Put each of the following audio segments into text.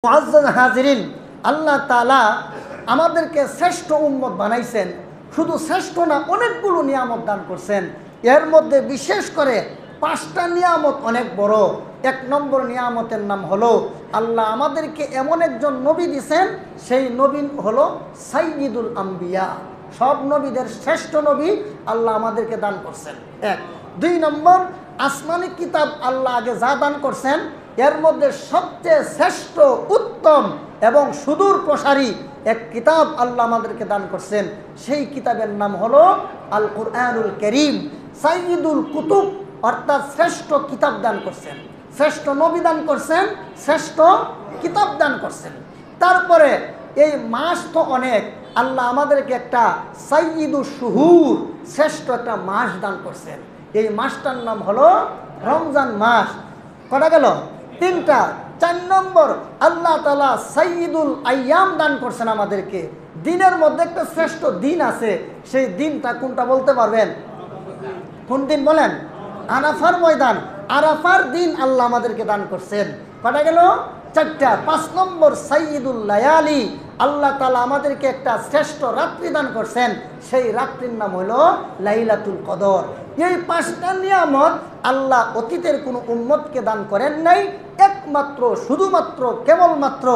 মুআজ্জাজ হাজিরিন, আল্লাহ তাআলা আমাদেরকে শ্রেষ্ঠ উম্মত বানাইছেন। শুধু শ্রেষ্ঠ না, অনেকগুলো নিয়ামত দান করছেন। এর মধ্যে বিশেষ করে 5টা নিয়ামত অনেক বড়। 1 নম্বর নিয়ামতের নাম হলো আল্লাহ আমাদেরকে এমন একজন নবী দিয়েছেন, সেই নবী হলো সাইয়্যিদুল আম্বিয়া। সব নবীদের শ্রেষ্ঠ নবী আল্লাহ আমাদেরকে দান করছেন। 1। 2 নম্বর, আসমানি কিতাব আল্লাহ আগে যা দান করছেন, এর মধ্যে সবচেয়ে শ্রেষ্ঠ, উত্তম এবং সুদূর প্রসারী এক কিতাব আল্লাহ আমাদেরকে দান করছেন। সেই কিতাবের নাম হলো আল কুরআনুল কারীম। সাইয়্যিদুল কুতুব অর্থাৎ শ্রেষ্ঠ কিতাব দান করছেন, শ্রেষ্ঠ নবী দান করছেন, শ্রেষ্ঠ কিতাব দান করছেন। তারপরে এই মাস তো অনেক, আল্লাহ আমাদেরকে একটা সাইয়্যিদুশ শুহুর, শ্রেষ্ঠ একটা মাস দান করছেন। এই মাসটার নাম হলো রমজান মাস। কটা গেল? 3টা। 4 নম্বর, আল্লাহ তাআলা সাইয়্যিদুল আইয়াম দান করছেন আমাদেরকে। দিনের মধ্যে একটা শ্রেষ্ঠ দিন আছে, সেই দিনটা কোনটা বলতে পারবেন? কোন দিন বলেন? আরাফার ময়দান, আরাফার দিন আল্লাহ আমাদেরকে দান করছেন। কটা গেল? 4টা। 5 নম্বর, সাইয়্যিদুল লায়ালি, আল্লাহ তাআলা আমাদেরকে একটা শ্রেষ্ঠ রাত্রি দান করছেন, সেই রাত্রির নাম হলো লাইলাতুল কদর। এই 5টা নিয়ামত আল্লাহ অতীতের কোনো উম্মতকে দান করেন নাই, একমাত্র শুধুমাত্র কেবলমাত্র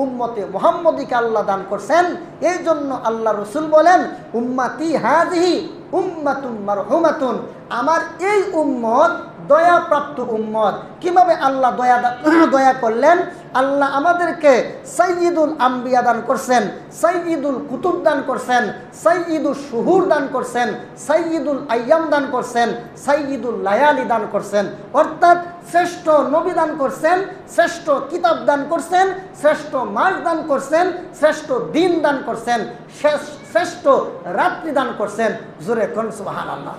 উম্মতে মুহাম্মদীকে আল্লাহ দান করছেন। এই জন্য আল্লাহ রসুল বলেন, উম্মতি হাযিহি উম্মাতুন মারহুমাতুন, আমার এই উম্মত দয়াপ্রাপ্ত উম্মত। কিভাবে আল্লাহ দয়া করলেন? আল্লাহ আমাদেরকে সাইয়্যিদুল আম্বিয়া দান করছেন, সাইয়্যিদুল কুতুব দান করছেন, সাইয়্যিদুশ শুহুর দান করছেন, সাইয়্যিদুল আইয়াম দান করছেন, সাইয়্যিদুল লায়ালি দান করছেন। অর্থাৎ শ্রেষ্ঠ নবী দান করছেন, শ্রেষ্ঠ কিতাব দান করছেন, শ্রেষ্ঠ মাস দান করছেন, শ্রেষ্ঠ দিন দান করছেন, শ্রেষ্ঠ রাত্রি দান করছেন। জোরে কোন সুবহানাল্লাহ।